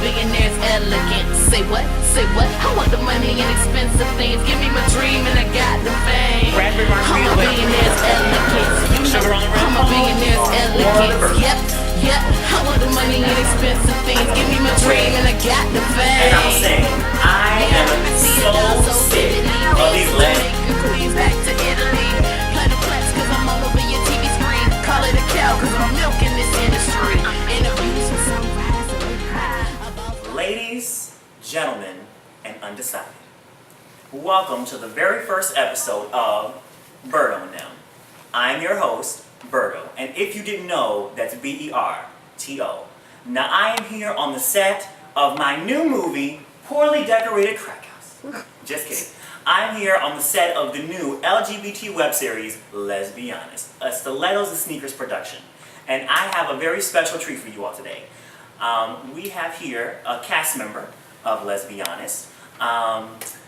billionaire's elegant. Say what? Say what? I want the money and expensive things. Give me my dream and I got the fame. I'm a billionaire's elegant. I'm a billionaire's elegant. Yep, yep. I want the money and expensive things. Give me my dream and I got the fame. And I'm saying, I am so sick of these legends. Queens back to Italy. Play the flex cause I'm all over your TV screen. Call it a cow cause I'm milking this industry. Interviews with sunrise and Ladies, gentlemen, and undecided, welcome to the very first episode of Berto N'em. I'm your host, Berto, and if you didn't know, that's B-E-R-T-O. Now I am here on the set of my new movie, Poorly Decorated Crack House. Just kidding. I'm here on the set of the new LGBT web series, Lez-B-Honest, a Stilettos-N-Sneakers Production. And I have a very special treat for you all today. We have here a cast member of Lez-B-Honest.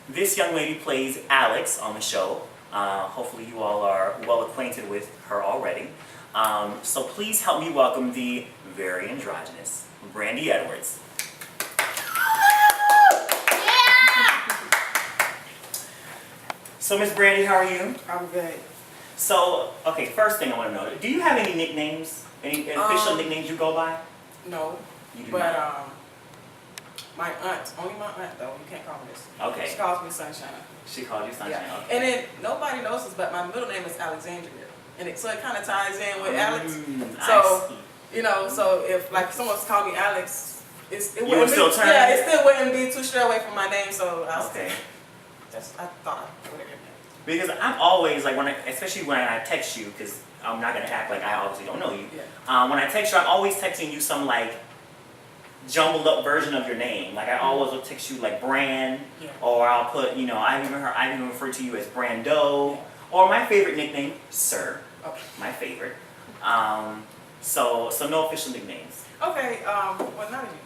This young lady plays Alex on the show. Hopefully you all are well acquainted with her already. So please help me welcome the very androgynous Brandi Edwards. So Ms. Brandi, how are you? I'm good. So, okay, first thing I want to know, do you have any nicknames? Any official nicknames you go by? No. You do but not? my aunt, only my aunt though, you can't call me this. Okay. She calls me Sunshine. She called you Sunshine? Yeah. Okay. And then nobody knows this, but my middle name is Alexandria. And so it kind of ties in with Alex. So, you know, so if like someone's called me Alex, it wouldn't still be, turn yeah, it? it still wouldn't be too straight away from my name, so I Okay. I thought I put it in there. Because I'm always, like, especially when I text you, because I'm not going to act like I obviously don't know you. Yeah. When I text you, I'm always texting you some, like, jumbled up version of your name. Like, I always will text you, like, Brand, Yeah. or I'll put, you know, I even refer to you as Brando, or my favorite nickname, Sir. Okay. My favorite. So no official nicknames. Okay, well now that you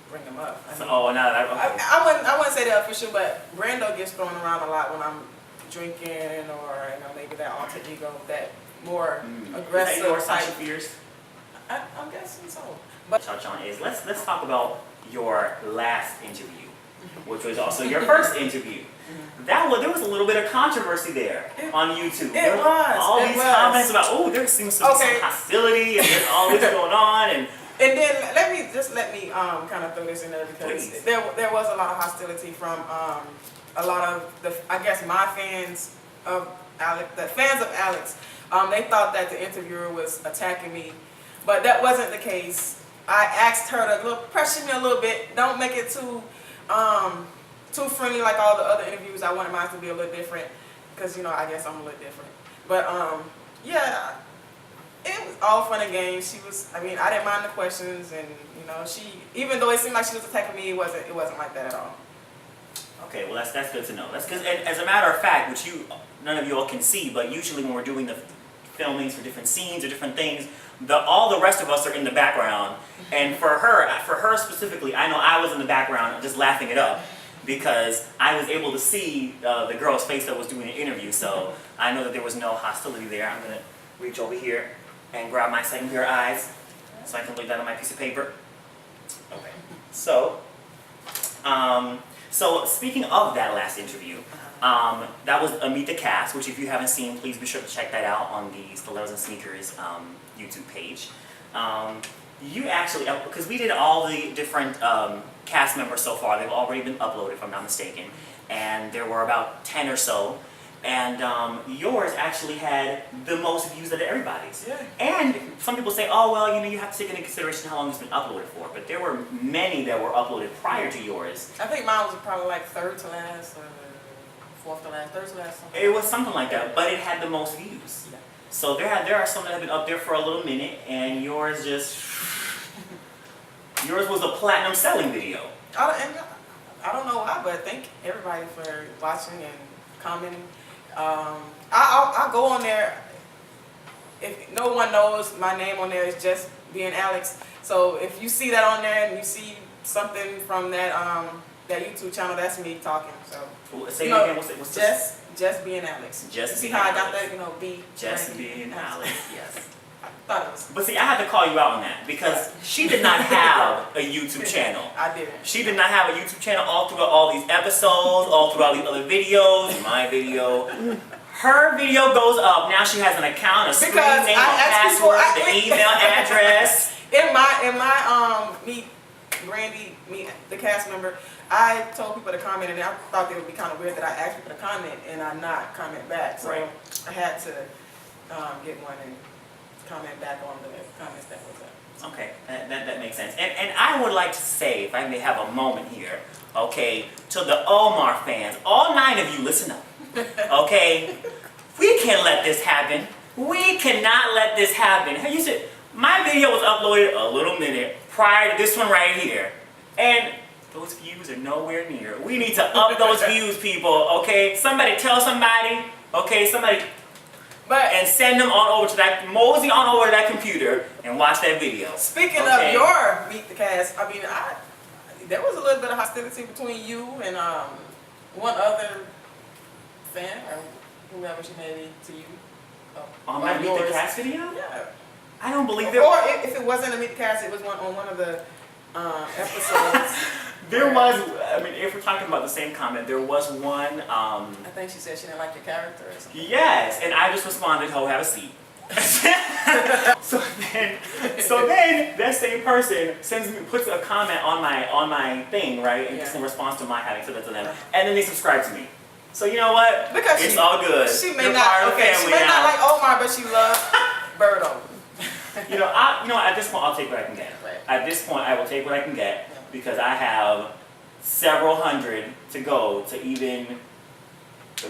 bring them up. I mean, Oh, now that okay. I wouldn't say they're official, but Brando gets thrown around a lot when I'm drinking, or you know, maybe that alter ego, that more aggressive Is that your type. Sasha Fierce? I'm guessing so. But Touch on is let's talk about your last interview, which was also your first interview. There was a little bit of controversy there on YouTube. There was. All It these was. comments about, oh, there seems to be some hostility and there's all this going on. And then let me kind of throw this in there because Please. there was a lot of hostility from a lot of I guess my fans of Alex, the fans of Alex. They thought that the interviewer was attacking me, but that wasn't the case. I asked her to pressure me a little bit. Don't make it too friendly like all the other interviews. I wanted mine to be a little different because, you know, I guess I'm a little different. But yeah, it was all fun and games. I I didn't mind the questions, and you know, even though it seemed like she was attacking me, it wasn't like that at all. okay, well that's good to know. That's because, as a matter of fact, which none of you all can see, but usually when we're doing the filmings for different scenes or different things, all the rest of us are in the background, and for her specifically, I know I was in the background just laughing it up because I was able to see the girl's face that was doing the interview, so I know that there was no hostility there. I'm gonna reach over here and grab my second pair of eyes so I can lay that on my piece of paper. Okay. So speaking of that last interview, that was a Meet the Cast, which if you haven't seen, please be sure to check that out on the Stilettos-N-Sneakers YouTube page. You actually, because we did all the different cast members so far, they've already been uploaded if I'm not mistaken, and there were about 10 or so, and yours actually had the most views out of everybody's. Yeah. And some people say, oh well, you know, you have to take into consideration how long it's been uploaded for, but there were many that were uploaded prior to yours. I think mine was probably like third to last, or fourth to last, third to last. It was something like that, but it had the most views. Yeah. So there are some that have been up there for a little minute, and yours was a platinum selling video. I don't know why, but thank everybody for watching and commenting. I'll go on there. If no one knows, my name on there is just being Alex. So if you see that on there and you see something from that YouTube channel, that's me talking. So Say it again. What's just being Alex. Just you see being how Alex. I got that? You know, Just being Alex. Yes. thought it was. But see, I had to call you out on that because she did not have a YouTube channel. I didn't. She did not have a YouTube channel all throughout all these episodes, all throughout these other videos, my video. Her video goes up. Now she has an account, a screen Because name, I a asked password, people- the email address. In my Ms.Brandi, the cast member, I told people to comment, and I thought it would be kind of weird that I asked people to comment and I not comment back. So Right. I had to get one and comment back on the comments that was up. Okay, that makes sense. And I would like to say, if I may have a moment here, okay, to the Omar fans, all 9 of you, listen up. Okay, we can't let this happen. We cannot let this happen. Hey, you said my video was uploaded a little minute prior to this one right here, and those views are nowhere near. We need to up those views, people. Okay, somebody tell somebody. Okay, somebody, and send them on over to that, mosey on over to that computer and watch that video. Speaking okay? of your Meet the Cast, I mean, there was a little bit of hostility between you and one other fan, or whoever she may be to you. On my Meet the Cast video? Yeah. I don't believe there. Or if it wasn't a Meet the Cast, it was on one of the episodes. There was, I mean, if we're talking about the same comment, there was one, I think she said she didn't like your character or something. yes, and I just responded, "Ho, have a seat." so then that same person puts a comment on my thing, right, and just in response to my having said that to them, and then they subscribe to me. So you know what? Because it's all good. She may You're not. part of the Okay, she family may now. not like Omar, but she loves Berto. You know, at this point, I'll take what I can get. Right. At this point, I will take what I can get because I have several hundred to go to even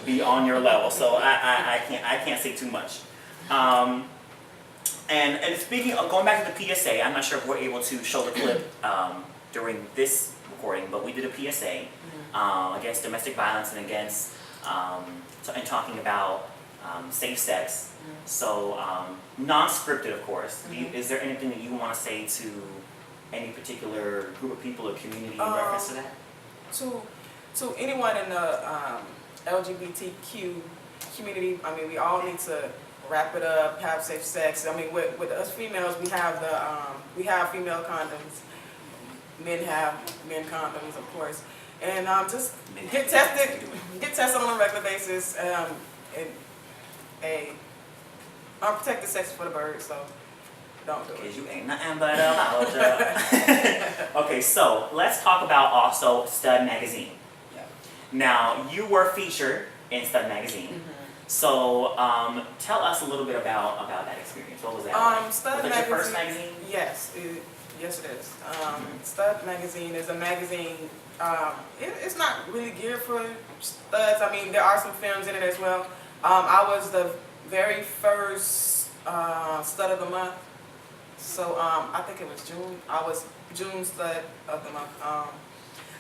be on your level. So I can't say too much. And speaking of going back to the PSA, I'm not sure if we're able to show the clip during this recording, but we did a PSA against domestic violence and against and talking about safe sex. So non-scripted, of course. Is there anything that you want to say to any particular group of people or community in reference to that? To anyone in the LGBTQ community, I mean, we all need to wrap it up, have safe sex. I mean, with us females, we have female condoms. Men have men condoms, of course. And just get tested on a regular basis. Unprotected sex for the birds, so don't do it. Because you ain't nothing but a loud. Okay, so let's talk about also Stud Magazine. Yeah. Now, you were featured in Stud Magazine. So tell us a little bit about that experience. What was that like? Stud was it Magazine, your first magazine? Yes, yes it is. Stud Magazine is a magazine. It's not really geared for studs. I mean, there are some films in it as well. I was the very first stud of the month. So I think it was June. I was June stud of the month.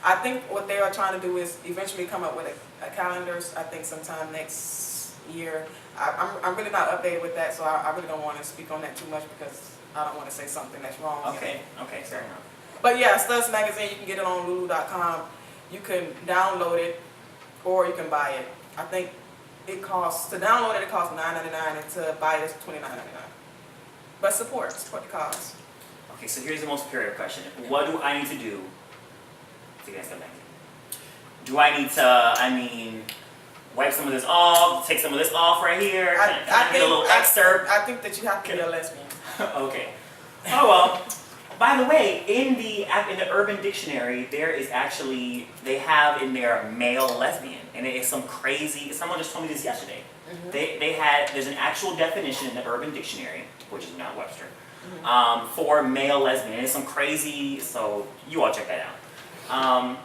I think what they are trying to do is eventually come up with a calendar. I think sometime next year. I'm really not updated with that, so I really don't want to speak on that too much because I don't want to say something that's wrong. Okay, fair enough. But yeah, Studs Magazine, you can get it on Lulu.com. You can download it or you can buy it. I think it costs, to download it costs $9.99 and to buy it is $29.99. But support the cause. Okay, so here's the most imperative question. What do I need to do to get Stud Magazine? Do I need to, wipe some of this off, take some of this off right here? Can I get a little excerpt? I think that you have to be a lesbian. Okay. Oh well. By the way, in the Urban Dictionary, there is actually, they have in there male lesbian, and it is some crazy. Someone just told me this yesterday. There's an actual definition in the Urban Dictionary, which is not Webster, for male lesbian. And it's some crazy. So you all check that out.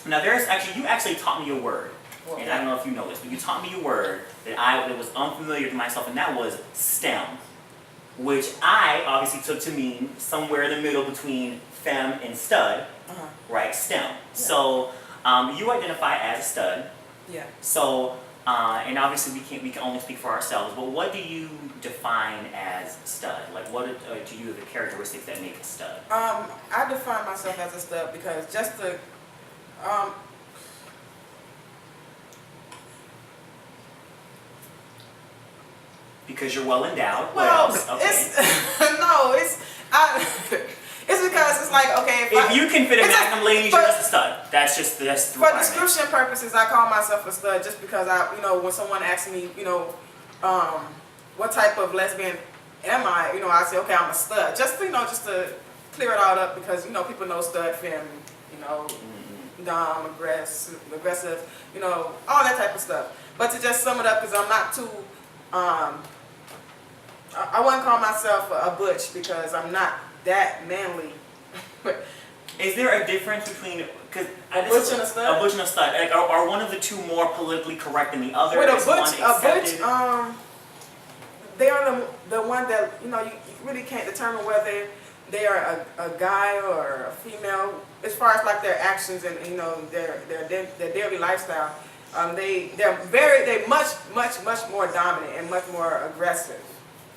Now you actually taught me a word, and I don't know if you know this, but you taught me a word that was unfamiliar to myself, and that was STEM. Which I obviously took to mean somewhere in the middle between femme and stud, right? STEM. Yeah. So you identify as a stud. Yeah. So and obviously we can only speak for ourselves. But what do you define as stud? Like, what to you are the characteristics that make a stud? I define myself as a stud because just the Because you're well endowed. What Well, else? Okay. it's no, it's because it's like, okay, if you can fit a it's Magnum, ladies, you're just a stud. That's the for requirement. description purposes, I call myself a stud just because when someone asks me, what type of lesbian am I, I say, okay, I'm a stud. Just to clear it all up because, people know stud, femme, dom, aggressive, all that type of stuff. But to just sum it up, because I'm not too, I wouldn't call myself a butch because I'm not that manly. Is there a difference between a butch and a stud? A butch and a stud. Like, are one of the two more politically correct than the other? With Is one accepted? They are the one that you really can't determine whether they are a guy or a female as far as like their actions and their daily lifestyle. They're much more dominant and much more aggressive.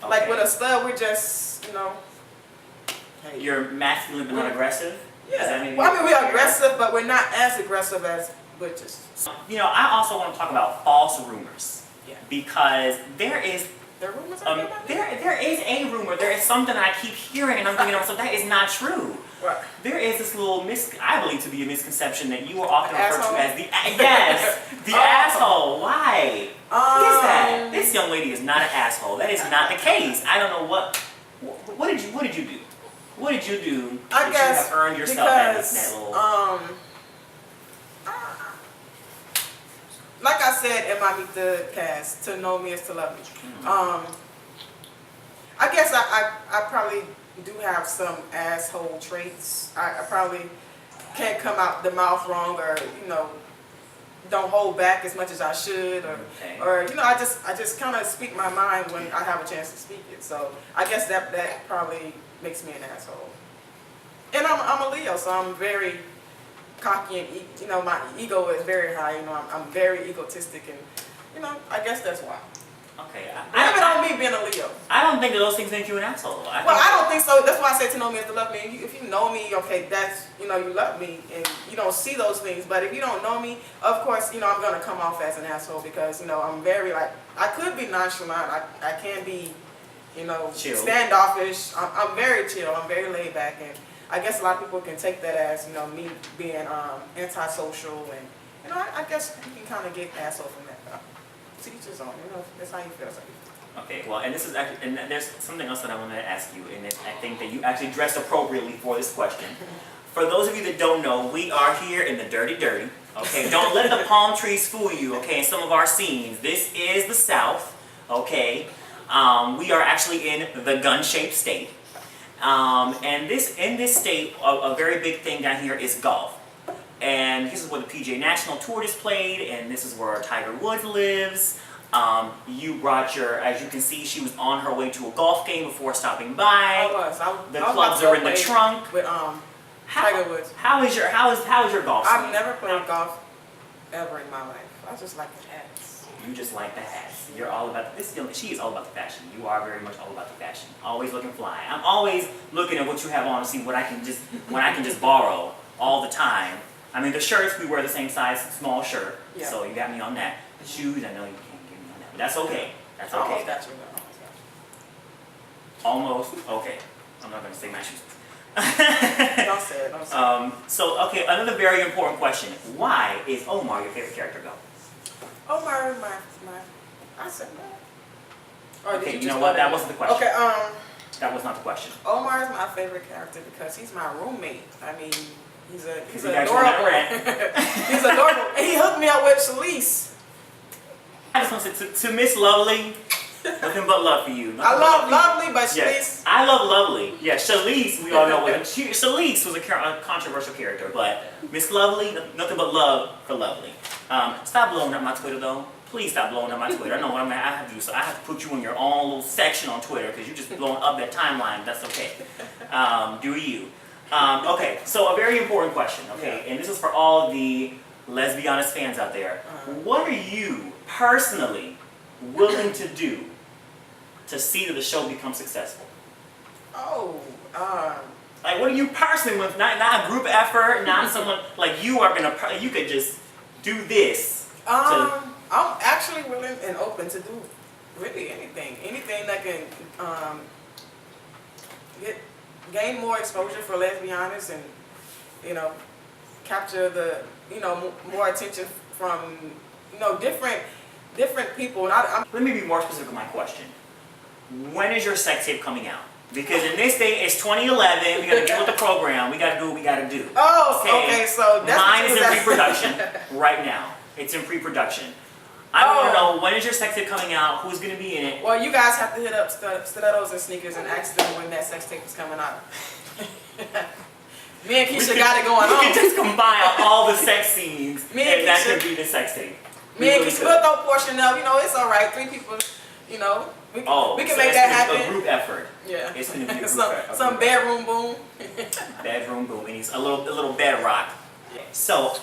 Okay. Like with a stud, we're just hey. You're masculine but not aggressive? Yeah. Well, we're aggressive, but we're not as aggressive as butches. I also want to talk about false rumors. Yeah. because there is There are rumors there is a rumor. There is something that I keep hearing, and I'm thinking, so that is not true. What? There is this little I believe to be a misconception that you are often referred Asshole? to as the asshole. Why? What is that? This young lady is not an asshole. That is not the case. I don't know what did you do? What did you do I that guess you have earned yourself that little? Like I said in my Meet the Cast, to know me is to love me. I guess I probably do have some asshole traits. I probably can't come out the mouth wrong, or don't hold back as much as I should, or I just kind of speak my mind when I have a chance to speak it. So I guess that probably makes me an asshole. And I'm a Leo, so I'm very cocky and my ego is very high. I'm very egotistic, and I guess that's why. Okay. Blame it on me being a Leo. I don't think that those things make you an asshole. I don't think so. That's why I say to know me is to love me. If you know me, okay, that's you love me, and you don't see those things. But if you don't know me, of course, I'm gonna come off as an asshole because I'm very I could be nonchalant. I can be, chill. Standoffish. I'm very chill. I'm very laid back, and I guess a lot of people can take that as me being antisocial, and I guess you can kind of get asshole from that. To each his own. That's how you feel. Okay, well, and this is actually, and there's something else that I want to ask you, and I think that you actually dressed appropriately for this question. For those of you that don't know, we are here in the dirty, okay? Don't let the palm trees fool you, okay, in some of our scenes. This is the South, okay? We are actually in the gun-shaped state. And in this state, a very big thing down here is golf. And this is where the PGA National Tour is played, and this is where Tiger Woods lives. You brought as you can see, she was on her way to a golf game before stopping by. I was the clubs are in the trunk. With Tiger Woods. How is your golf swing? I've never played golf ever in my life. I just like the hats. You just like the hats. You're all about this. She is all about the fashion. You are very much all about the fashion. Always looking fly. I'm always looking at what you have on to see what I can just borrow all the time. I mean, the shirts, we wear the same size, small shirt, so you got me on that. The shoes, I know you can't get me on that, but that's okay. That's okay. Almost got you. Almost, okay. I'm not going to say my shoes. Don't say it. So, okay, another very important question. Why is Omar your favorite character, go? Omar, I said that. Okay, you know what? That wasn't the question. Okay, that was not the question. Omar is my favorite character because he's my roommate. I mean, he's He's adorable. He's adorable. And he hooked me up with Shalise. I just want to say to Miss Lovely, nothing but love for you. I love Lovely, but Shalise. Yes, I love Lovely. Yeah, Shalise, we all know Shalise was a controversial character, but Miss Lovely, nothing but love for Lovely. Stop blowing up my Twitter though. Please stop blowing up my Twitter. I know what I have to do, so I have to put you in your own little section on Twitter because you're just blowing up that timeline. That's okay. Do you? Okay, so a very important question, okay, and this is for all the Lez-B-Honest fans out there. What are you personally willing to do to see that the show becomes successful? Like, what are you personally with? Not a group effort, not someone, like you could just do this. I'm actually willing and open to do Really, anything that can gain more exposure for Lez-B-Honest and, you know, capture the, you know, more attention from, you know, different people. And Let me be more specific with my question. When is your sex tape coming out? Because in this day, it's 2011, we gotta get with the program, we gotta do what we gotta do. Oh, okay, so that's mine is in pre-production right now. It's in pre-production. I want to know, when is your sex tape coming out? Who's gonna be in it? Well, you guys have to hit up Stilettos-N-Sneakers and ask them when that sex tape is coming out. Me and Keisha got it going on. We can just combine all the sex scenes, Me and that Keisha- could be the sex tape. Me and Keisha will throw a portion of, you know, it's all right. 3 people, you know, we can So make that happen. A group effort. Yeah. It's gonna be a group effort. Some bedroom boom. Bedroom boom. And he's a little bedrock. So,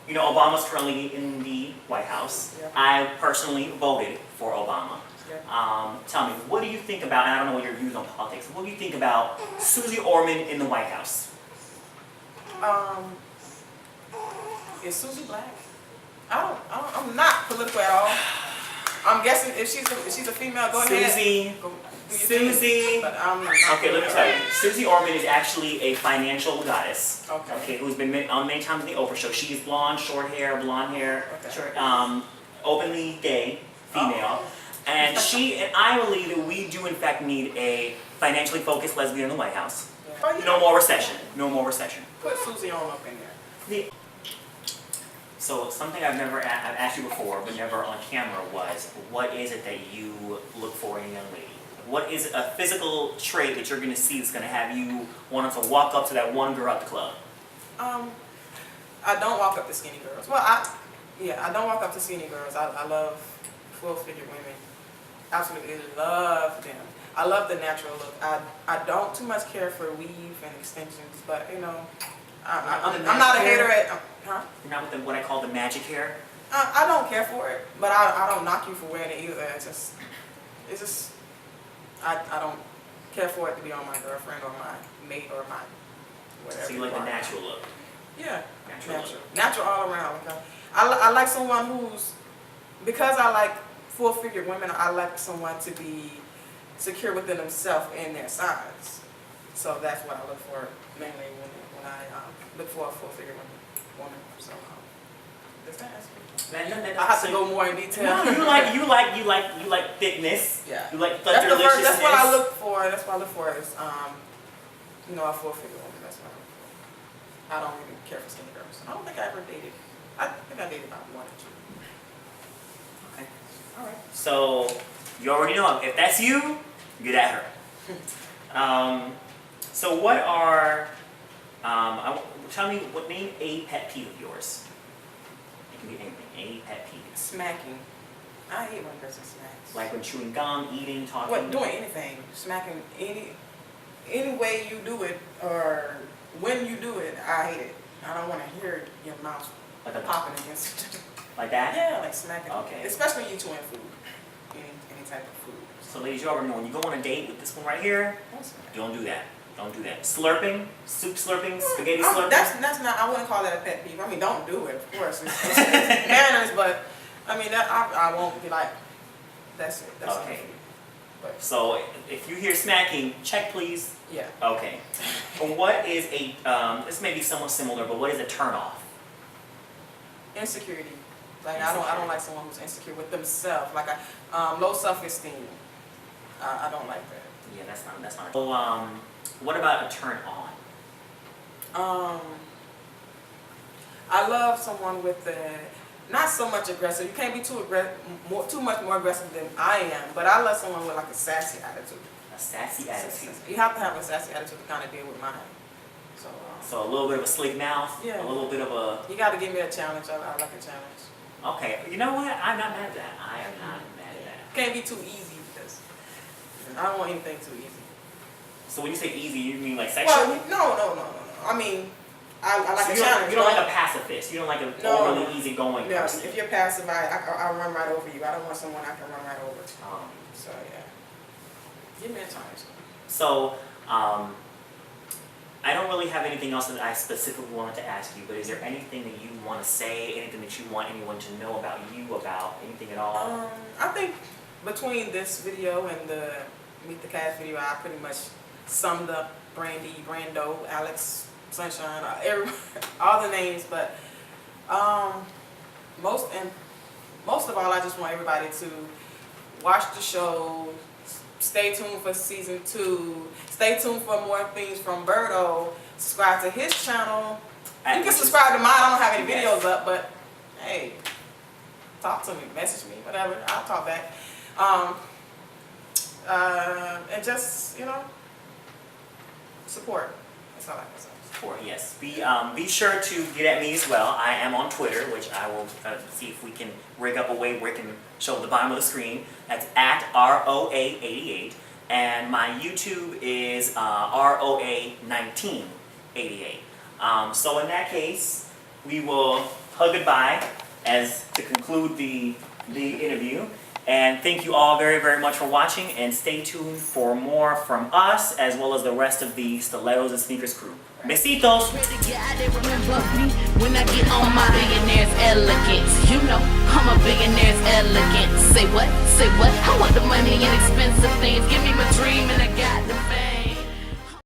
you know, Obama's currently in the White House. Yeah. I personally voted for Obama. Yeah. Tell me, what do you think about, and I don't know what your views on politics, what do you think about Susie Orman in the White House? Is Susie black? I'm not political at all. I'm guessing if she's a female, go ahead. Susie. Go do your thing, but I'm not Okay, let me tell you. Susie Orman is actually a financial goddess. Okay. Who's been on many times in the Oprah show. She's blonde, short hair, Okay. openly gay, female. And I believe that we do in fact need a financially focused lesbian in the White House. Oh, No more recession. No more recession. Put Susie on up in there. So something I've asked you before, but never on camera, was what is it that you look for in a young lady? What is a physical trait that you're going to see that's going to have you wanting to walk up to that one girl at the club? I don't walk up to skinny girls. Well, I don't walk up to skinny girls. I love full-figure women. Absolutely love them. I love the natural look. I don't too much care for weave and extensions, but you know, I'm not a hater at. Huh? You're not with what I call the magic hair? I don't care for it, but I don't knock you for wearing it either. It's just, I don't care for it to be on my girlfriend or my mate or my whatever. So you like the natural look? Yeah, Natural. natural all around. Okay? I like someone who's, because I like full-figured women, I like someone to be secure within themselves and their size. So that's what I look for mainly when I look for a full-figured woman. So does that answer? I have to go more in detail. No, you like thickness. Yeah. You like That's what I look for. That's what I look for is you know, a full-figured woman. That's what I look for. I don't really care for skinny girls. I don't think I ever dated. I think I dated about 1 or 2. Okay. All right. So you already know, if that's you, get at her. So what are, tell me, name a pet peeve of yours. It can be anything, a pet peeve. Smacking. I hate when a person smacks. Like when chewing gum, eating, talking. What, doing anything. Smacking any way you do it or when you do it, I hate it. I don't want to hear your mouth Like popping against it. Like that? Yeah, like smacking. Okay. Especially when you're chewing food. Any type of food. So ladies, you already know, when you go on a date with this one right here, don't do that. Don't do that. Slurping, soup slurping, spaghetti slurping. That's not, I wouldn't call that a pet peeve. I mean, don't do it, of course. It's manners, but I mean, I won't be like, that's it. That's Okay. But So if you hear smacking, check please. yeah. Okay. What is a, this may be somewhat similar, but what is a turn off? Insecurity. Like I don't like someone who's insecure with themselves. Like low self-esteem. I don't like that. Yeah, that's not. So, what about a turn on? I love someone with not so much aggressive. You can't be too much more aggressive than I am. But I love someone with like a sassy attitude. A sassy attitude. You have to have a sassy attitude to kind of deal with mine. So a little bit of a slick mouth. Yeah. A little bit of a. You got to give me a challenge. I like a challenge. Okay. You know what? I'm not mad at that. I am not mad at that. Can't be too easy because I don't want anything too easy. So when you say easy, you mean like sexually? Well, no. I mean, I like So a you challenge. You don't like a pacifist. You don't like an overly easygoing No, person. if you're passive, I'll run right over you. I don't want someone I can run right over. So yeah, give me a challenge. So, I don't really have anything else that I specifically wanted to ask you, but is there anything that you want to say, anything that you want anyone to know about you, about anything at all? I think between this video and the Meet the Cast video, I pretty much summed up Brandi, Brando, Alex, Sunshine, all the names. But most of all, I just want everybody to watch the show. Stay tuned for season 2. Stay tuned for more things from Berto. Subscribe to his channel. You can subscribe to mine. I don't have any videos up, but hey, talk to me, message me, whatever. I'll talk back. And just, support. That's all I can say. Support, yes. Be sure to get at me as well. I am on Twitter, which I will see if we can rig up a way where it can show the bottom of the screen. That's at ROA88. And my YouTube is ROA1988. So in that case, we will hug goodbye as to conclude the interview. And thank you all very, very much for watching, and stay tuned for more from us as well as the rest of the Stilettos-N-Sneakers crew. Besitos! When I get on my billionaire's elegance, I'm a billionaire's elegance. Say what? Say what? I want the money and expensive things. Give me my dream and I got the fame.